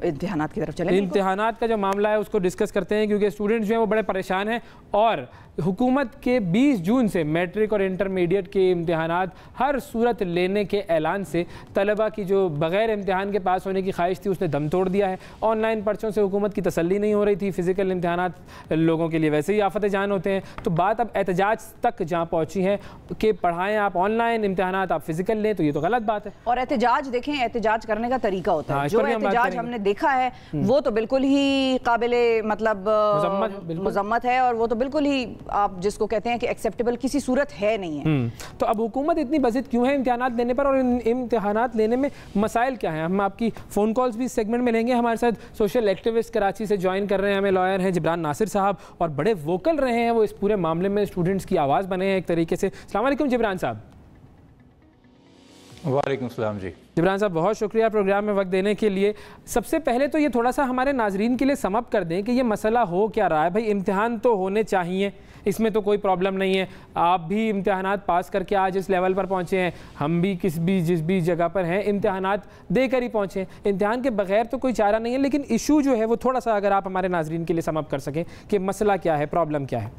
इम्तिहानात की तरफ चलेंगे। इम्तिहानात का जो मामला है उसको डिस्कस करते हैं, क्योंकि स्टूडेंट्स जो हैं वो बड़े परेशान हैं और हुकूमत के 20 जून से मैट्रिक और इंटरमीडिएट के इम्तिहानात हर सूरत लेने के ऐलान से तलबा की जो बग़ैर इम्तिहान के पास होने की ख्वाहिश थी उसने दम तोड़ दिया है। ऑनलाइन पर्चों से हुकूमत की तसल्ली नहीं हो रही थी, फ़िज़िकल इम्तिहानात लोगों के लिए वैसे ही आफत जान होते हैं, तो बात अब एहतजाज तक जहाँ पहुँची है कि पढ़ाएँ आप ऑनलाइन, इम्तिहानात आप फ़िज़िकल लें, तो ये तो गलत बात है। और एहतजाज देखें, एहतजाज करने का तरीका होता है, जो एहतजाज हमने देखा है वो तो बिल्कुल ही काबिले मतलब मुज़म्मत है, और वो तो बिल्कुल ही आप जिसको कहते हैं कि एक्सेप्टेबल किसी सूरत है नहीं है। तो अब हुकूमत इतनी बज़िद क्यों है इम्तिहानात लेने पर, और इम्तिहानात लेने में मसाइल क्या हैं? हम आपकी फ़ोन कॉल्स भी इस सेगमेंट में लेंगे। हमारे साथ सोशल एक्टिविस्ट कराची से ज्वाइन कर रहे हैं, हमें लॉयर हैं जिब्रान नासिर साहब, और बड़े वोकल रहे हैं वो इस पूरे मामले में, स्टूडेंट्स की आवाज़ बने हैं एक तरीके से। अस्सलाम वालेकुम जिब्रान साहब। वालेकुम सलाम जी। जिब्रान साहब बहुत शुक्रिया प्रोग्राम में वक्त देने के लिए। सबसे पहले तो ये थोड़ा सा हमारे नाजरीन के लिए समअप कर दें कि ये मसला हो क्या रहा है। भाई इम्तिहान तो होने चाहिए, इसमें तो कोई प्रॉब्लम नहीं है, आप भी इम्तिहानात पास करके आज इस लेवल पर पहुँचे हैं, हम भी जिस भी जगह पर हैं इम्तिहानात देकर ही पहुँचे हैं, इम्तिहान के बगैर तो कोई चारा नहीं है। लेकिन इशू जो है वो थोड़ा सा अगर आप हमारे नाजरीन के लिए समअप कर सकें कि मसला क्या है, प्रॉब्लम क्या है।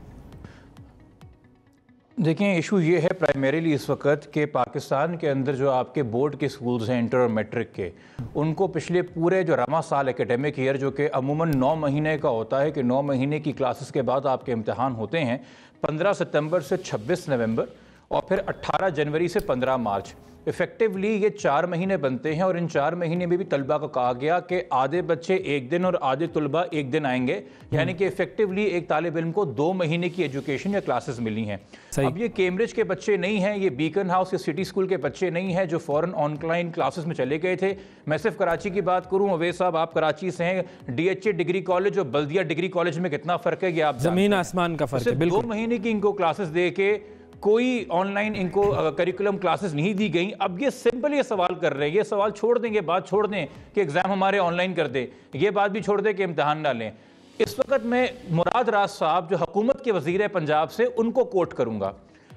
देखिए, इशू ये है प्राइमरीली इस वक्त कि पाकिस्तान के अंदर जो आपके बोर्ड के स्कूल्स हैं इंटर और मैट्रिक के, उनको पिछले पूरे जो रवा साल एकेडमिक ईयर जो कि अमूमन 9 महीने का होता है कि 9 महीने की क्लासेस के बाद आपके इम्तिहान होते हैं 15 सितंबर से 26 नवंबर और फिर 18 जनवरी से 15 मार्च। इफ़ेक्टिवली ये 4 महीने बनते हैं, और इन 4 महीने में भी तलबा को कहा गया कि आधे बच्चे एक दिन और आधे तलबा एक दिन आएंगे, यानी कि इफ़ेक्टिवली एक तालिब इल्म को 2 महीने की एजुकेशन या क्लासेस मिली हैं। अब ये कैम्ब्रिज के बच्चे नहीं हैं, ये बीकन हाउस या सिटी स्कूल के बच्चे नहीं हैं जो फ़ौरन ऑनलाइन क्लासेस में चले गए थे। मैं सिर्फ कराची की बात करूँ, अवैस साहब आप कराची से हैं, DHA डिग्री कॉलेज और बल्दिया डिग्री कॉलेज में कितना फ़र्क है, ये आप ज़मीन आसमान का फ़र्क है। 2 महीने की इनको क्लासेस दे के कोई ऑनलाइन इनको करिकुलम क्लासेस नहीं दी गई। अब ये सिंपल ये सवाल कर रहे हैं, ये सवाल छोड़ देंगे, बात छोड़ दें कि एग्ज़ाम हमारे ऑनलाइन कर दे, ये बात भी छोड़ दें कि इम्तहान ना लें। इस वक्त मैं मुराद राज साहब जो हुकूमत के वज़ीर है पंजाब से, उनको कोट करूँगा।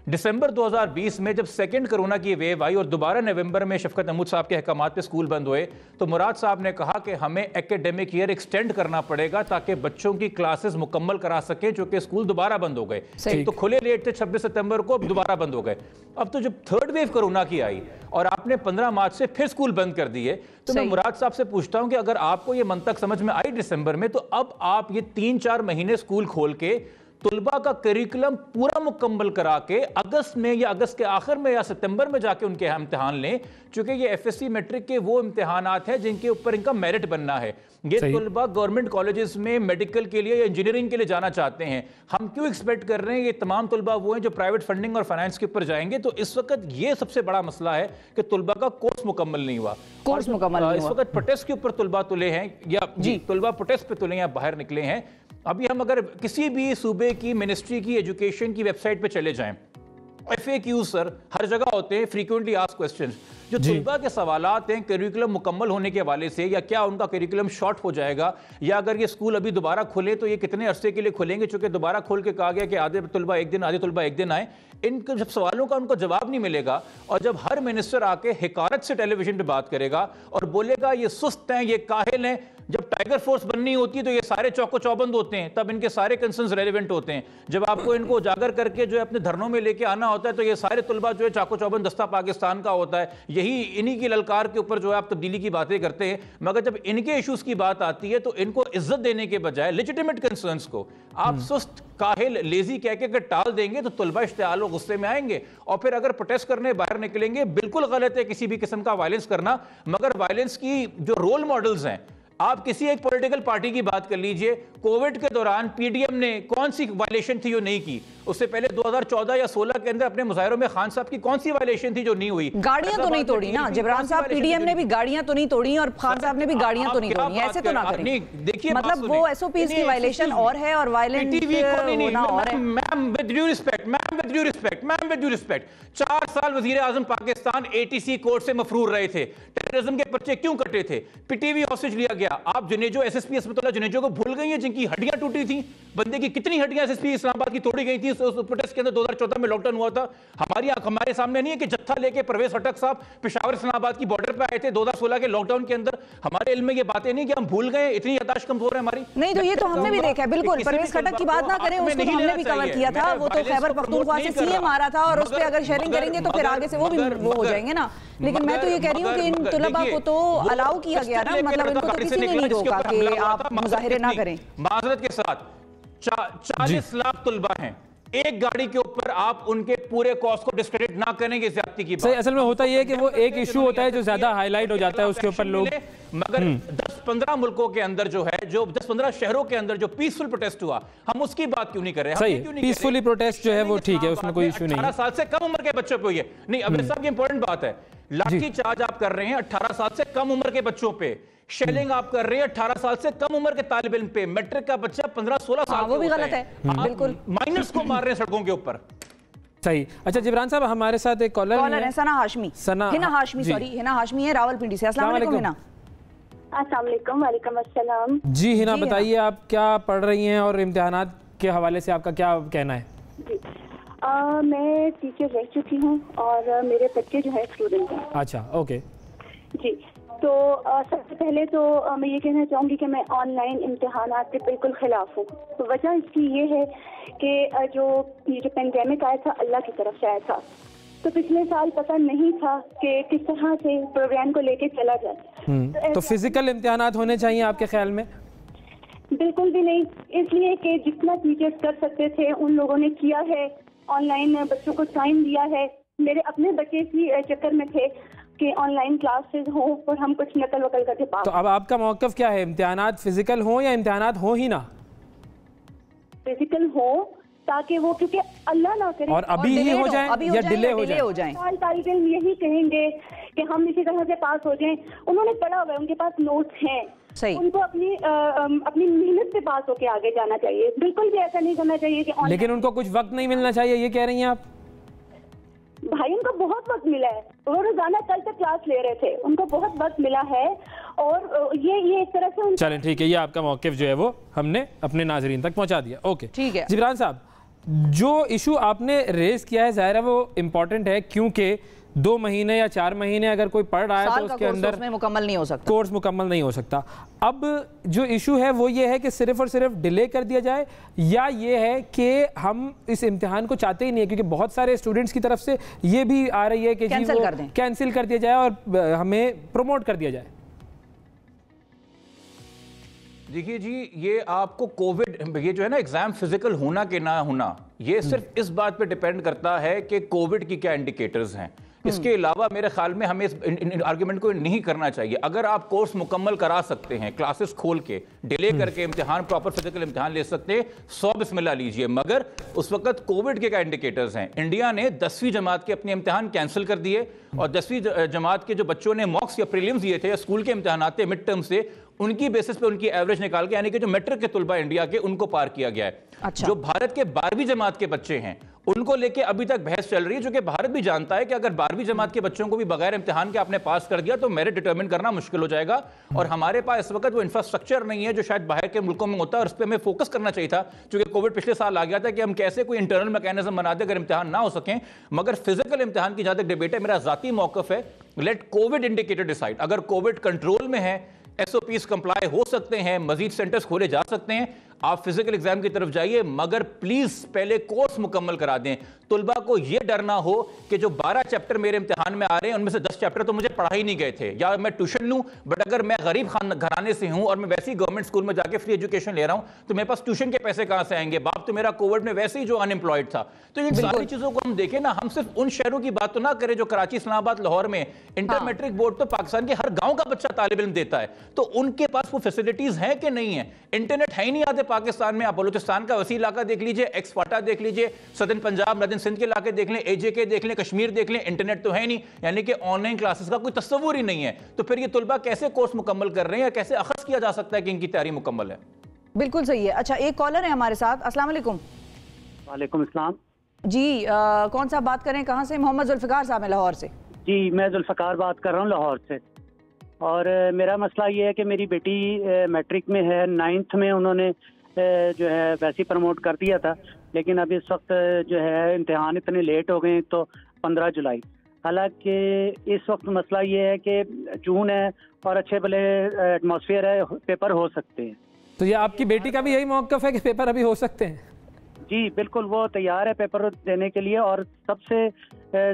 दिसंबर 2020 में जब सेकंड कोरोना की वेव आई और दोबारा नवंबर में शफकत महमूद साहब के अहकामात पे स्कूल बंद हुए, तो मुराद साहब ने कहा कि हमें एकेडमिक ईयर एक्सटेंड करना पड़ेगा ताकि बच्चों की क्लासेस मुकम्मल करा सकें, चूंकि स्कूल दोबारा बंद हो गए। तो खुले लेट थे 26 सितंबर को, दोबारा बंद हो गए। अब तो जब थर्ड वेव कोरोना की आई और आपने 15 मार्च से फिर स्कूल बंद कर दिए, तो मैं मुराद साहब से पूछता हूं कि अगर आपको ये मंतक समझ में आई दिसंबर में, तो अब आप ये 3-4 महीने स्कूल खोल के तुलबा का करिकुलम पूरा मुकम्मल करा के अगस्त में या अगस्त के आखिर में या सितंबर में जाके उनके इम्तिहान लें, क्योंकि ये एफएससी मैट्रिक के वो इम्तिहानात हैं जिनके ऊपर इनका मेरिट बनना है। ये तुलबा गवर्नमेंट कॉलेजेस में मेडिकल के लिए या इंजीनियरिंग के लिए जाना चाहते हैं, हम क्यों एक्सपेक्ट कर रहे हैं ये तमाम तुलबा वो हैं जो प्राइवेट फंडिंग और फाइनेंस के ऊपर जाएंगे। तो इस वक्त ये सबसे बड़ा मसला है कि तुलबा का कोर्स मुकम्मल नहीं हुआ, कोर्स मुकम्मल नहीं हुआ। इस वक्त प्रोटेस्ट के ऊपर तुलबा तुले हैं या जी तुलबा प्रोटेस्ट पे तुले या बाहर निकले हैं। अभी हम अगर किसी भी सूबे की मिनिस्ट्री की एजुकेशन की वेबसाइट पे चले जाएं, FAQs सर हर जगह होते हैं, फ्रीक्वेंटली आस्क्ड क्वेश्चंस, जो तुलबा के सवालात हैं करिकुलम मुकम्मल होने के हवाले से, या क्या उनका करिकुलम शॉर्ट हो जाएगा, या अगर ये स्कूल अभी दोबारा खुले तो ये कितने अरसे के लिए खुलेंगे, चूंकि दोबारा खोल के कहा गया कि आधे तुलबा एक दिन आधे तुलबा एक दिन आए। इन जब सवालों का उनको जवाब नहीं मिलेगा और जब हर मिनिस्टर आके हिकारत से टेलीविजन पे बात करेगा और बोलेगा ये सुस्त हैं, ये काहिल हैं, जब टाइगर फोर्स बननी होती है तो ये सारे चौको चौबंद होते हैं, तब इनके सारे कंसर्न्स रेलेवेंट होते हैं। जब आपको इनको उजागर करके जो है अपने धरनों में लेके आना होता है तो ये सारे तुलबा जो है चाको चौबंद दस्ता पाकिस्तान का होता है। यही इन्हीं की ललकार के ऊपर जो है आप तब्दीली की बातें करते हैं, मगर जब इनके इशूज की बात आती है तो इनको इज्जत देने के बजाय लेजिटिमेट कंसर्न्स को आप सुस्त काहिल लेजी कह के टाल देंगे तो तुलबा इश्तियाल व गुस्से में आएंगे और फिर अगर प्रोटेस्ट करने बाहर निकलेंगे। बिल्कुल गलत है किसी भी किस्म का वायलेंस करना, मगर वायलेंस की जो रोल मॉडल्स हैं, आप किसी एक पॉलिटिकल पार्टी की बात कर लीजिए, कोविड के दौरान पीडीएम ने कौन सी वायलेशन थी जो नहीं की, उससे पहले 2014 या 16 के अंदर अपने मुजाहिरों में खान साहब की कौन सी वायलेशन थी जो नहीं हुई। गाड़ियां तो नहीं तोड़ी ना जिब्रान साहब, पीडीएम ने भी गाड़ियां तो नहीं तोड़ी और खान साहब ने भी गाड़ियां तो नहीं तोड़ी, ऐसे तो ना करें। देखिए मतलब वो एसओपीज की वायलेशन और है और वायलेंट होना और है। मैम विद ड्यू रिस्पेक्ट 4 साल वजीर आजम पाकिस्तान ATC कोर्ट से मफरूर रहे थे, टेररिज्म के पर्चे क्यों कटे थे, पीटीवी हॉस्टेज लिया गया। आप जुनेजो SSP अस्पताल जुनेजो को भूल गई हैं जिनके की हड्डियां टूटी थी, बंदे की कितनी हड्डियां एसएसपी इस्लामाबाद की तोड़ी गई थी उस प्रोटेस्ट के अंदर 2014 में लॉकडाउन हुआ था। हमारे सामने नहीं है कि जत्था लेके परवेज खटक साहब पेशावर इस्लामाबाद की बॉर्डर पे आए थे 2016 के लॉकडाउन के अंदर। हमारे इल्म में ये बातें नहीं कि हम भूल गए, इतनी याददाश्त कमजोर है हमारी। नहीं तो ये तो हमने भी देखा है, बिल्कुल परवेज खटक की बात ना करें, उसको तो हमने भी कवर किया था, वो तो खैबर पख्तूनख्वा से सीएम आ रहा था और उस पर अगर शेयरिंग करेंगे तो फिर आगे से वो भी वो हो जाएंगे ना। लेकिन मैं तो ये कह रही हूँ कि इन तुलबा को तो अलाउ किया गया ना, मतलब इनको तो किसी ने नहीं रोका कि आप मुजाहिरे ना करें। माजरत के साथ 40 लाख तुलबा हैं, एक गाड़ी के ऊपर आप उनके पूरे कॉस्ट को डिस्क्रेडिट ना करेंगे, ज्यादती की बात। सही, असल में होता ये है कि वो एक इशू होता है जो ज्यादा हाईलाइट हो जाता है, उसके ऊपर लोग, मगर 10-15 मुल्कों के अंदर जो है, जो 10-15 शहरों के अंदर जो पीसफुल प्रोटेस्ट हुआ, हम उसकी बात क्यों नहीं कर रहे? सही, पीसफुली प्रोटेस्ट जो है वो ठीक है, उसमें कोई इशू नहीं है। 18 साल से कम उम्र के बच्चों पे हुई है। नहीं, अब ये सब इंपॉर्टेंट बात है, लाठी चार्ज आप कर रहे हैं 18 साल से कम उम्र के बच्चों पे, शेलिंग आप कर रहे हैं 18 साल से कम उम्र के तालिब इल्म पे, मैट्रिक का बच्चा 15-16 साल, वो भी गलत है, बिल्कुल। माइनर्स को मार रहे हैं सड़कों के ऊपर। सही। अच्छा जिब्रान साहब, हमारे साथ एक कॉलर है, सना हाशमी, हिना हाशमी, सॉरी हिना हाशमी है रावलपिंडी से। अस्सलाम वालेकुम हिना। अस्सलाम वालेकुम। वालेकुम अस्सलाम। जी हिना, बताइए आप क्या पढ़ रही हैं और इम्तिहानात के हवाले से आपका क्या कहना है? जी मैं टीचर रह चुकी हूँ और मेरे बच्चे जो है स्टूडेंट हैं। अच्छा, ओके जी। तो सबसे पहले तो मैं ये कहना चाहूँगी कि मैं ऑनलाइन इम्तिहानात के बिल्कुल खिलाफ हूँ। तो वजह इसकी ये है कि ये जो पेंडेमिक आया था अल्लाह की तरफ से आया था, तो पिछले साल पता नहीं था कि किस तरह से प्रोग्राम को लेके चला जाए। तो फिजिकल इम्तिहानात होने चाहिए आपके ख्याल में? बिल्कुल भी नहीं, इसलिए कि जितना टीचर्स कर सकते थे उन लोगों ने किया है, ऑनलाइन बच्चों को टाइम दिया है। मेरे अपने बच्चे इसी चक्कर में थे कि ऑनलाइन क्लासेस हो और हम कुछ नकल वकल करके पास। तो अब आपका मौक़िफ़ क्या है, इम्तिहानात फिजिकल हो या इम्तिहानात हो ही ना? फिजिकल हो, ताकि वो, क्योंकि अल्लाह ना करे और अभी ही हो जाए या डिले हो जाए। तालिब इल्म यही कहेंगे कि हम इसी तरह से पास हो जाएं। उन्होंने पढ़ा हुआ है, उनके पास नोट्स हैं, उनको अपनी मेहनत से पास होके आगे जाना चाहिए। बिल्कुल भी ऐसा नहीं करना चाहिए कि लेकिन उनको कुछ वक्त नहीं मिलना चाहिए, ये कह रही हैं आप? भाई उनको बहुत वक्त मिला है, वो रोजाना कल तक क्लास ले रहे थे, उनको बहुत वक्त मिला है और ये एक तरह से चलें ठीक है, ये आपका मौक़िफ़ जो है वो हमने अपने नाज़रीन तक पहुंचा दिया। ओके ठीक है। जिब्रान साहब, जो इशू आपने रेज किया है ज़ाहिर है वो इम्पॉर्टेंट है, क्योंकि 2 महीने या 4 महीने अगर कोई पढ़ रहा है तो उसके अंदर मुकम्मल नहीं हो सकता, कोर्स मुकम्मल नहीं हो सकता। अब जो इशू है वो ये है कि सिर्फ और सिर्फ डिले कर दिया जाए, या ये है कि हम इस इम्तिहान को चाहते ही नहीं है, क्योंकि बहुत सारे स्टूडेंट्स की तरफ से ये भी आ रही है कि कैंसिल कर दिया जाए और हमें प्रमोट कर दिया जाए। देखिए जी, ये आपको कोविड, ये जो है ना एग्जाम फिजिकल होना कि ना होना, ये सिर्फ इस बात पे डिपेंड करता है कि कोविड की क्या इंडिकेटर्स हैं। इसके अलावा मेरे ख्याल में हमें इस आर्गुमेंट को नहीं करना चाहिए। अगर आप कोर्स मुकम्मल करा सकते हैं, क्लासेस खोल के डिले करके इम्तिहान, प्रॉपर फिजिकल इम्तिहान ले सकते हैं, 100 बिस्मिल्लाह लीजिए। मगर उस वक्त कोविड के क्या इंडिकेटर्स हैं? इंडिया ने 10वीं जमात के अपने इम्तिहान कैंसिल कर दिए और 10वीं जमात के जो बच्चों ने मॉक्स या प्रीलिम्स दिए थे या स्कूल के इम्तिहान थे मिड टर्म से, उनकी बेसिस पे उनकी एवरेज निकाल के, यानी कि जो मैट्रिक के तुलबा इंडिया के, उनको पार किया गया है। अच्छा। जो भारत के 12वीं जमात के बच्चे हैं उनको लेके अभी तक बहस चल रही है, जो कि भारत भी जानता है कि अगर 12वीं जमात के बच्चों को भी बगैर इम्तिहान के आपने पास कर दिया तो मेरिट डिटरमिन करना मुश्किल हो जाएगा। और हमारे पास इस वक्त वो इंफ्रास्ट्रक्चर नहीं है जो शायद बाहर के मुल्कों में होता है, और इस पर हमें फोकस करना चाहिए था, क्योंकि कोविड पिछले साल आ गया था कि हम कैसे कोई इंटरनल मैकेनिज्म बना दे अगर इम्तिहान ना हो सकें। मगर फिजिकल इम्तिहान की जहां तक डिबेट है, मेरा जाती मौकफ है, लेट कोविड इंडिकेटर डिसाइड। अगर कोविड कंट्रोल में है, SOPs कंप्लाई हो सकते हैं, मजीद सेंटर्स खोले जा सकते हैं, आप फिजिकल एग्जाम की तरफ जाइए, मगर प्लीज पहले कोर्स मुकम्मल करा दें। तुलबा को यह डर ना हो कि जो 12 चैप्टर मेरे इम्तिहान में आ रहे हैं उनमें से 10 चैप्टर तो मुझे पढ़ा ही नहीं गए थे, या मैं ट्यूशन लूं, बट अगर मैं गरीब घराने से हूं और मैं वैसे ही गवर्नमेंट स्कूल में जाके फ्री एजुकेशन ले रहा हूं तो मेरे पास ट्यूशन के पैसे कहां से आएंगे? बाप तो मेरा कोविड में वैसे ही जो अनएम्प्लॉयड था। तो इन सारी चीजों को हम देखें ना, हम सिर्फ उन शहरों की बात तो ना करें जो कराची, इस्लामाबाद, लाहौर में इंटर मैट्रिक बोर्ड तो पाकिस्तान के हर गांव का बच्चा तालिब इल्म देता है, तो उनके पास वो फैसिलिटीज हैं कि नहीं है? इंटरनेट है ही नहीं आते पाकिस्तान में। आप बलूचिस्तान का वसी इलाका देख लीजिए, एक्सफाटा देख लीजिए, सदर्न पंजाब, नदन सिंध के इलाके देख लें, AJK देख लें, कश्मीर देख लें, इंटरनेट तो है नहीं, यानी कि ऑनलाइन क्लासेस का कोई तस्वुर ही नहीं है। तो फिर ये तुलबा कैसे कोर्स मुकम्मल कर रहे हैं, या कैसे अखज़ किया जा सकता है कि इनकी तैयारी मुकम्मल है? बिल्कुल सही है। अच्छा, एक कॉलर है हमारे साथ। अस्सलाम वालेकुम। वालेकुम अस्सलाम जी, कौन सा बात करें, कहाँ से? मोहम्मद जुल्फ़िकार साहब है लाहौर से। जी, मैं जुल्फ़िकार बात कर रहा हूँ लाहौर से। और मेरा मसला ये है कि मेरी बेटी मैट्रिक में है, 9th में उन्होंने जो है वैसे ही प्रमोट कर दिया था, लेकिन अब इस वक्त जो है इम्तिहान इतने लेट हो गए तो 15 जुलाई। हालांकि इस वक्त मसला ये है कि जून है और अच्छे भले एटमॉस्फेयर है, पेपर हो सकते हैं। तो ये आपकी बेटी का भी यही मौक़िफ़ है कि पेपर अभी हो सकते हैं? जी बिल्कुल, वो तैयार है पेपर देने के लिए, और सबसे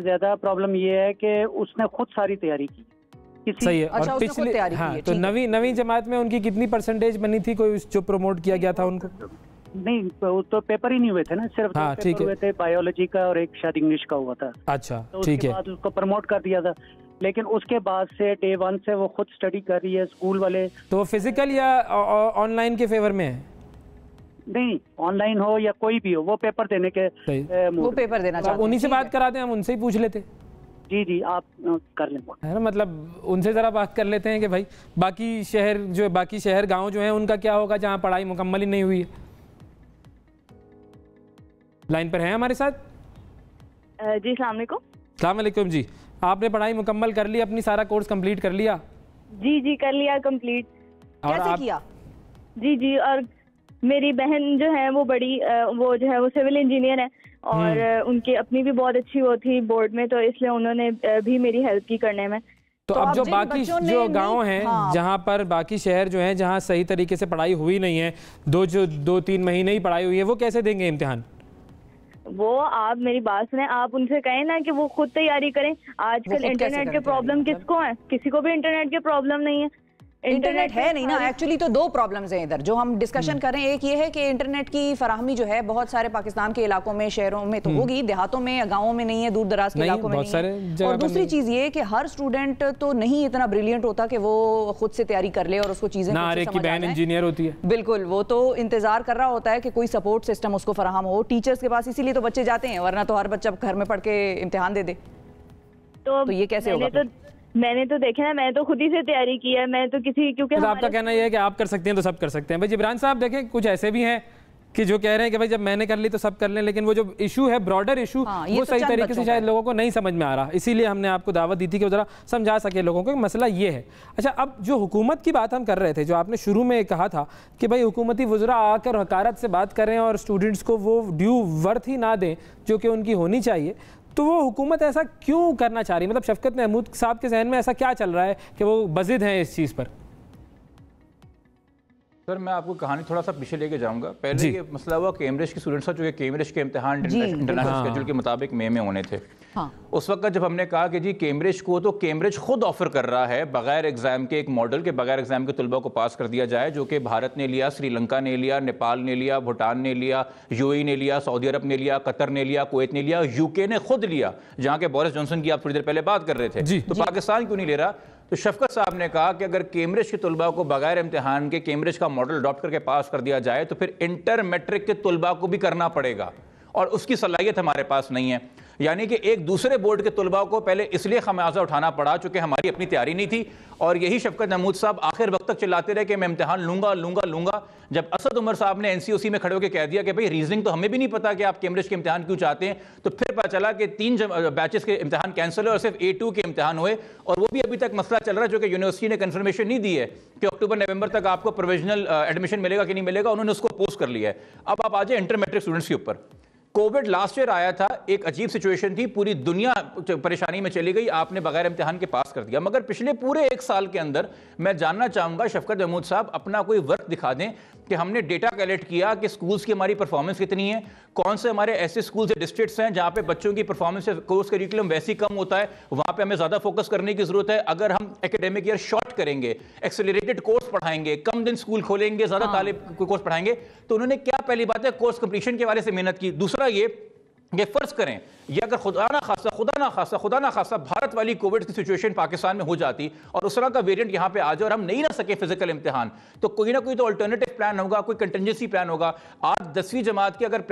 ज़्यादा प्रॉब्लम ये है कि उसने खुद सारी तैयारी की। सही है। और पिछले तो नवी जमात में उनकी कितनी परसेंटेज बनी थी, कोई जो प्रमोट किया गया था उनको? नहीं, तो पेपर ही नहीं हुए थे ना, सिर्फ पेपर हुए थे बायोलॉजी का और एक शायद इंग्लिश का हुआ था। अच्छा, तो उसके बाद उसको प्रमोट कर दिया था, लेकिन उसके बाद से डे 1 से वो खुद स्टडी कर रही है। स्कूल वाले तो फिजिकल या ऑनलाइन के फेवर में है? नहीं, ऑनलाइन हो या कोई भी हो, वो पेपर देने के वो पेपर देना चाहते हैं। उन्हीं से बात कराते हैं, हम उनसे ही पूछ लेते। जी आप कर लें, है ना, मतलब उनसे ज़रा बात कर लेते हैं कि भाई बाकी शहर गांव जो है उनका क्या होगा जहां पढ़ाई मुकम्मल ही नहीं हुई है। लाइन पर है हमारे साथ? जी अस्सलाम वालेकुम जी, आपने पढ़ाई मुकम्मल कर ली, अपनी सारा कोर्स कंप्लीट कर लिया? जी कर लिया कंप्लीट। कैसे किया? जी, और मेरी बहन जो है वो बड़ी वो जो है वो सिविल इंजीनियर है, और उनकी अपनी भी बहुत अच्छी वो थी बोर्ड में, तो इसलिए उन्होंने भी मेरी हेल्प की करने में। तो अब जो बाकी जो गांव हैं, जहां पर बाकी शहर जो हैं जहां सही तरीके से पढ़ाई हुई नहीं है, 2-3 महीने ही पढ़ाई हुई है, वो कैसे देंगे इम्तिहान? वो आप मेरी बात सुने, आप उनसे कहें ना कि वो खुद तैयारी करें। आजकल इंटरनेट के प्रॉब्लम किसको है? किसी को भी इंटरनेट के प्रॉब्लम नहीं है। इंटरनेट है नहीं ना, एक्चुअली तो 2 प्रॉब्लम्स हैं इधर जो हम डिस्कशन कर रहे हैं। एक ये है कि इंटरनेट की फराहमी जो है बहुत सारे पाकिस्तान के इलाकों में, शहरों में तो होगी, देहातों में या गाँवों में नहीं है, दूर दराज के इलाकों में नहीं है। और दूसरी चीज ये कि हर स्टूडेंट तो नहीं इतना ब्रिलियंट होता कि वो खुद से तैयारी कर ले और उसको चीजें इंजीनियर होती है। बिल्कुल, वो तो इंतजार कर रहा होता है कि कोई सपोर्ट सिस्टम उसको फराहम हो टीचर्स के पास, इसीलिए तो बच्चे जाते हैं, वरना तो हर बच्चा घर में पढ़ के इम्तिहान दे दे। तो ये कैसे होगा? मैंने तो देखा है, मैंने तो खुद ही से तैयारी की है। मैं तो किसी क्योंकि तो आपका कहना यह है कि आप कर सकते हैं तो सब कर सकते हैं। भाई जिब्रान साहब देखें, कुछ ऐसे भी हैं कि जो कह रहे हैं कि भाई जब मैंने कर ली तो सब कर लें, लेकिन वो जो इशू है, ब्रॉडर इशू, वो तो सही तरीके से शायद लोगों को नहीं समझ में आ रहा, इसीलिए हमने आपको दावत दी थी कि जरा समझा सके लोगों को कि मसला ये है। अच्छा, अब जो हुकूमत की बात हम कर रहे थे, जो आपने शुरू में कहा था कि भाई हुकूमती वज़रा आकर हकारत से बात करें और स्टूडेंट्स को वो ड्यू वर्थ ही ना दें जो कि उनकी होनी चाहिए, तो वो हुकूमत ऐसा क्यों करना चाह रही है? मतलब शफकत महमूद साहब के जहन में ऐसा क्या चल रहा है कि वो बज़िद हैं इस चीज़ पर? सर, मैं आपको कहानी थोड़ा सा पीछे लेके जाऊंगा। पहले ये मसला हुआ कैम्ब्रिज की स्टूडेंट्स का, जो कैम्ब्रिज के इम्तिहान इंटरनेशनल शेड्यूल के मुताबिक मई में होने थे। उस वक्त जब हमने कहा कि जी कैम्ब्रिज को, तो कैम्ब्रिज खुद ऑफर कर रहा है बगैर एग्जाम के एक मॉडल के, बगैर एग्जाम के तलबा को पास कर दिया जाए, जो कि भारत ने लिया, श्रीलंका ने लिया, नेपाल ने लिया, भूटान ने लिया, यूएई ने लिया, सऊदी अरब ने लिया, कतर ने लिया, कुवैत ने लिया, यूके ने खुद लिया, जहाँ के बोरिस जॉनसन की आप थोड़ी देर पहले बात कर रहे थे। तो पाकिस्तान क्यों नहीं ले रहा? तो शफकत साहब ने कहा कि अगर कैम्ब्रिज के तलबा को बगैर इम्तिहान के कैम्ब्रिज का मॉडल अडॉप्ट करके पास कर दिया जाए तो फिर इंटर मैट्रिक के तलबा को भी करना पड़ेगा, और उसकी सलाहियत हमारे पास नहीं है। यानी कि एक दूसरे बोर्ड के तलबा को पहले इसलिए खमियाजा उठाना पड़ा चूंकि हमारी अपनी तैयारी नहीं थी, और यही शफकत महमूद साहब आखिर वक्त तक चिल्लाते रहे कि मैं इम्तिहान लूंगा। जब असद उमर साहब ने एनसीओसी में खड़े होकर कह दिया कि भाई रीजनिंग तो हमें भी नहीं पता कि आप कैम्ब्रिज के इम्तिहान क्यों चाहते हैं, तो फिर पता चला कि 3 बैचेस के इम्तिहान कैंसिल हुए और सिर्फ A2 के इम्तिहान हुए, और वो भी अभी तक मसला चल रहा है, जो कि यूनिवर्सिटी ने कंफर्मेशन नहीं दी है कि अक्टूबर-नवंबर तक आपको प्रोविजनल एडमिशन मिलेगा कि नहीं मिलेगा, उन्होंने उसको पोस्ट कर लिया है। अब आप आ जाए इंटर मैट्रिक स्टूडेंट्स के ऊपर। कोविड लास्ट ईयर आया था, एक अजीब सिचुएशन थी, पूरी दुनिया परेशानी में चली गई, आपने बगैर इम्तिहान के पास कर दिया। मगर पिछले पूरे 1 साल के अंदर मैं जानना चाहूंगा शफकत महमूद साहब अपना कोई वर्क दिखा दें कि हमने डेटा कलेक्ट किया कि स्कूल्स की हमारी परफॉर्मेंस कितनी है, कौन से हमारे ऐसे स्कूल्स या डिस्ट्रिक्ट्स हैं जहां पे बच्चों की परफॉर्मेंस कोर्स करिकुलम वैसे ही कम होता है, वहां पे हमें ज्यादा फोकस करने की जरूरत है। अगर हम एकेडमिक ईयर शॉर्ट करेंगे, एक्सेलरेटेड कोर्स पढ़ाएंगे, कम दिन स्कूल खोलेंगे, ज्यादा तालिब कोर्स पढ़ाएंगे, तो उन्होंने क्या पहली बात है कोर्स कंप्लीशन के वाले से मेहनत की। दूसरा ये फर्ज करें, ये अगर खुदा ना खासा भारत वाली कोविड की सिचुएशन पाकिस्तान में हो जाती और उस तरह का वेरिएंट यहाँ पे आ जाए और हम नहीं ना सके फिजिकल इम्तिहान, तो कोई ना कोई तो अल्टरनेटिव प्लान होगा, कोई कंटिजेंसी प्लान होगा। आज 10वीं जमात की अगर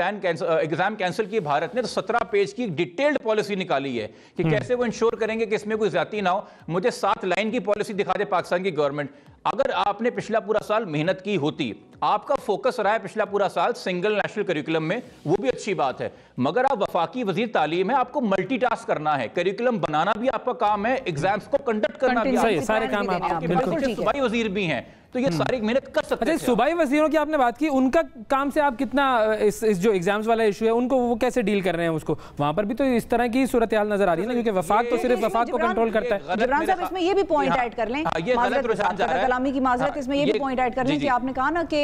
एग्जाम कैंसिल की भारत ने, तो 17 पेज की डिटेल्ड पॉलिसी निकाली है कि कैसे वो इंश्योर करेंगे कि इसमें कोई ज्यादती ना हो। मुझे 7 लाइन की पॉलिसी दिखा दे पाकिस्तान की गवर्नमेंट। अगर आपने पिछला पूरा साल मेहनत की होती, आपका फोकस रहा है पिछला पूरा साल सिंगल नेशनल करिकुलम में, वो भी अच्छी बात है, मगर आप वफाकी वजीर तालीम है, आपको मल्टीटास्क करना है, करिकुलम बनाना भी आपका काम है, एग्जाम्स को कंडक्ट करना भी सारे काम आप सूबाई वजीर भी हैं, तो ये सारी मेहनत कर सकते हैं। सूबाई वजीरों की आपने बात की, उनका काम से आप कितना इस जो एग्जाम्स वाला इशू है उनको वो कैसे डील कर रहे हैं उसको? वहां पर भी तो इस तरह की सूरत हाल नजर आ रही है ना, क्योंकि वफाक तो सिर्फ वफाक को कंट्रोल करता है। जिब्रान साहब इसमें ये भी पॉइंट ऐड कर लें, कलामी की माजरत, इसमें ये भी पॉइंट ऐड कर लें कि आपने कहा ना कि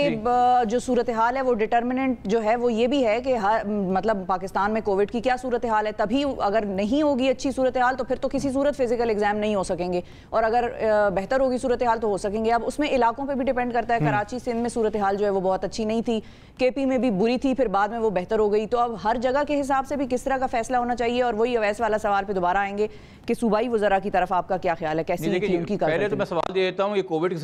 जो सूरत हाल है वो डिटर्मिनेंट जो है वो ये भी है कि मतलब पाकिस्तान में कोविड की क्या सूरत हाल है, तभी अगर नहीं होगी अच्छी सूरत हाल तो फिर तो किसी सूरत फिजिकल एग्जाम नहीं हो सकेंगे, और अगर बेहतर होगी सूरत हाल तो हो सकेंगे। अब उसमें इलाकों पे भी डिपेंड करता है। कराची सिंध में सूरत हाल जो है वो बहुत अच्छी नहीं थी, केपी में भी बुरी थी, फिर बाद में वो बेहतर हो गई। तो अब हर जगह के हिसाब से भी किस तरह का फैसला होना चाहिए, और वही अवैस वाला सवाल पे दोबारा आएंगे कि सूबाई वज़रा की तरफ आपका क्या ख्याल है, कैसी थी उनकी? पहले तो मैं सवाल दे देता हूँ ये कोविड की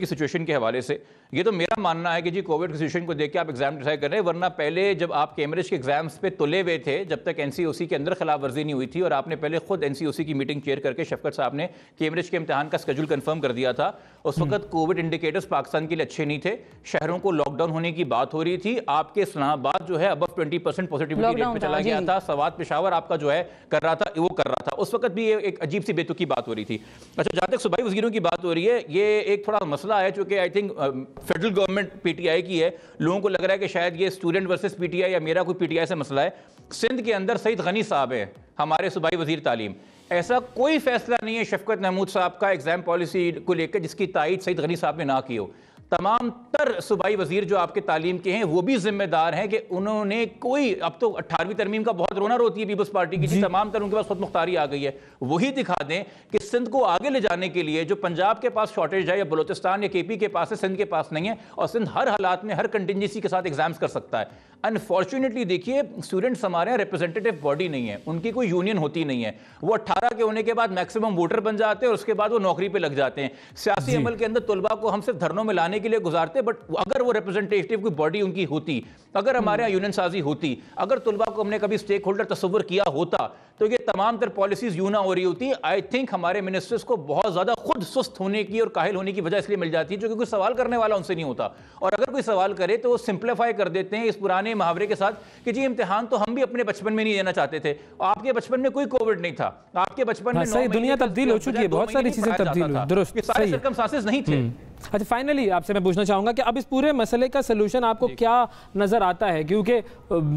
सिचुएशन के हवाले से। ये तो मेरा मानना है कि जी कोविड की सिचुएशन को देख के आप एग्जाम डिसाइड कर रहे हैं, वरना पहले जब आप कैम्ब्रिज के एग्जाम्स पे तुले हुए थे, जब तक एनसीओसी के अंदर खिलाफ वर्जी नहीं हुई थी, और आपने पहले खुद एनसीओसी की मीटिंग चेयर करके शफकत साहब ने कैम्ब्रिज के इम्तिहान का स्केड्यूल कंफर्म कर दिया था। उस वक्त कोविड इंडिकेटर्स पाकिस्तान के लिए अच्छे नहीं थे, शहरों को लॉकडाउन होने की बात हो रही थी। आपके इस्लामाबाद जो है अबव 20% पॉजिटिविटी रेट पे चला गया था, सवात पेशावर आपका जो है कर रहा था, वो कर रहा था। उस वक्त भी एक अजीब सी बेतुकी बात हो रही थी। अच्छा, जहां तक सूबाई वज़ीरों की बात हो रही है, ये एक थोड़ा मसला है चूंकि I think federal government PTI की है, लोगों को लग रहा है कि शायद ये स्टूडेंट वर्सेस पीटीआई या मेरा कोई पीटीआई से मसला है। सिंध के अंदर सईद गनी साहब है हमारे सूबाई वजीर तालीम, ऐसा कोई फैसला नहीं है शफकत महमूद साहब का एग्जाम पॉलिसी को लेकर जिसकी तायीद सईद गनी साहब ने ना की हो। तमाम तर सूबाई वजीर जो आपके तालीम के हैं वो भी जिम्मेदार हैं कि उन्होंने कोई, अब तो 18वीं तरमीम का बहुत रोना रोती है पीपल्स पार्टी की, तमाम तर उनके पास खुद मुख्तारी आ गई है, वही दिखा दें कि सिंध को आगे ले जाने के लिए जो पंजाब के पास शॉर्टेज है या बलोचिस्तान या केपी के पास है, सिंध के पास नहीं है, और सिंध हर हालात में हर कंटिजेंसी के साथ एग्जाम्स कर सकता है। अनफॉर्चुनेटली देखिए स्टूडेंट्स हमारे यहाँ रिप्रेजेंटेटिव बॉडी नहीं है, उनकी कोई यूनियन होती नहीं है, वो 18 के होने के बाद मैक्सिमम वोटर बन जाते हैं और उसके बाद वो नौकरी पे लग जाते हैं। सियासी अमल के अंदर तलबा को हम सिर्फ धरनों में लाने के लिए गुजारते, बट अगर वो रिप्रेजेंटेटिव की बॉडी उनकी होती, अगर हमारे यहाँ यूनियन साजी होती, अगर तलबा को हमने कभी स्टेक होल्डर तस्वर किया होता, तो ये तमाम तर पॉलिसीज यूं ना हो रही होती। आई थिंक हमारे मिनिस्टर्स को बहुत ज्यादा खुद सुस्त होने की और काहिल होने की वजह इसलिए मिल जाती है क्योंकि कोई सवाल करने वाला उनसे नहीं होता, और अगर कोई सवाल करे तो वो सिंप्लीफाई कर देते हैं इस पुराने मुहावरे के साथ कि जी इम्तिहान तो हम भी अपने बचपन में नहीं देना चाहते थे, आपके बचपन में कोई कोविड नहीं था, आपके बचपन में सही दुनिया तब्दील हो चुकी है, बहुत सारी चीजें तब्दील हुई, दुरुस्त, सारे सर्कमस्टेंसेस नहीं थे। अच्छा, फाइनली आपसे मैं पूछना चाहूंगा कि अब इस पूरे मसले का सलूशन आपको क्या नजर आता है, क्योंकि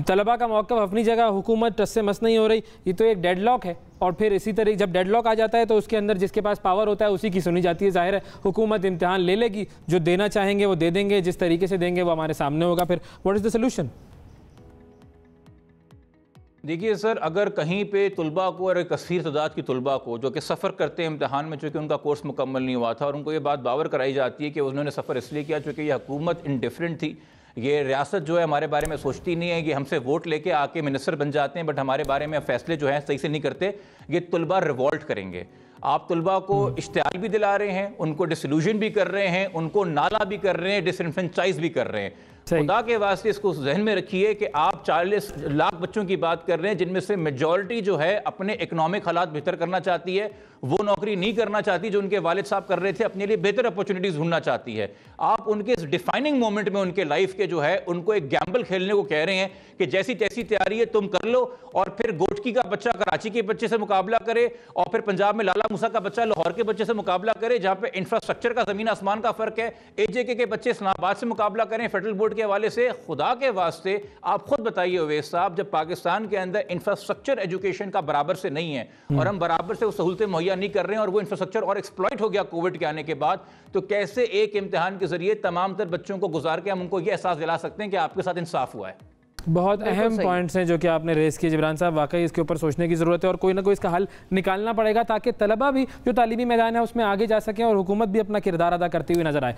तलबा का मौक़िफ़ अपनी जगह, हुकूमत टस से मस नहीं हो रही, ये तो एक डेडलॉक है, और फिर इसी तरह जब डेडलॉक आ जाता है तो उसके अंदर जिसके पास पावर होता है उसी की सुनी जाती है। जाहिर है हुकूमत इम्तिहान ले लेगी, जो देना चाहेंगे वो दे देंगे, जिस तरीके से देंगे वो हमारे सामने होगा, फिर व्हाट इज द सलूशन? देखिए सर, अगर कहीं पे तलबा को और कसीर तादाद की तलबा को जो कि सफ़र करते हैं इम्तिहान में, चूँकि उनका कोर्स मुकम्मल नहीं हुआ था, और उनको ये बात बावर कराई जाती है कि उन्होंने सफ़र इसलिए किया चूँकि ये हुकूमत इंडिफरेंट थी, ये रियासत जो है हमारे बारे में सोचती नहीं है, कि हमसे वोट लेके आके मिनिस्टर बन जाते हैं बट हमारे बारे में फैसले जो हैं सही से नहीं करते, ये तलबा रिवॉल्ट करेंगे। आप तलबा को इश्तियाल भी दिला रहे हैं, उनको डिसल्यूजन भी कर रहे हैं, उनको नाला भी कर रहे हैं, डिसइन्फ्रेंचाइज भी कर रहे हैं। खुदा के वास्ते इसको जहन में रखिए कि आप 40 लाख बच्चों की बात कर रहे हैं जिनमें से मेजॉरिटी जो है अपने इकोनॉमिक हालात बेहतर करना चाहती है, वो नौकरी नहीं करना चाहती जो उनके वालिद साहब कर रहे थे, अपने लिए बेहतर अपॉर्चुनिटीज ढूंढना चाहती है। आप उनके इस डिफाइनिंग मोमेंट में उनके लाइफ के जो है उनको एक गैम्बल खेलने को कह रहे हैं कि जैसी तैसी तैयारी है तुम कर लो, और फिर गोटकी का बच्चा कराची के बच्चे से मुकाबला करे, और फिर पंजाब में लाला मूसा का बच्चा लाहौर के बच्चे से मुकाबला करे, जहां पे इंफ्रास्ट्रक्चर का जमीन आसमान का फर्क है, एजेके के बच्चे इस्लामाबाद से मुकाबला करें फेडरल बोर्ड के हवाले से। खुदा के वास्ते आप खुद बताइए अवैस साहब, जब पाकिस्तान के अंदर इंफ्रास्ट्रक्चर एजुकेशन का बराबर से नहीं है और हम बराबर से वो सहूलतें मुहैया नहीं कर रहे हैं, और वो इंफ्रास्ट्रक्चर और एक्सप्लॉइट हो गया कोविड के आने के बाद, तो कैसे एक इम्तिहान के जरिए तमाम तर बच्चों को गुजार के हम उनको ये एहसास दिला सकते हैं कि आपके साथ इंसाफ हुआ है। बहुत अहम पॉइंट्स हैं जो कि आपने रेस किए जिब्रान साहब, वाकई इसके ऊपर सोचने की ज़रूरत है और कोई ना कोई इसका हल निकालना पड़ेगा ताकि तलबा भी जो तालीमी मैदान है उसमें आगे जा सकें और हुकूमत भी अपना किरदार अदा करती हुई नजर आए।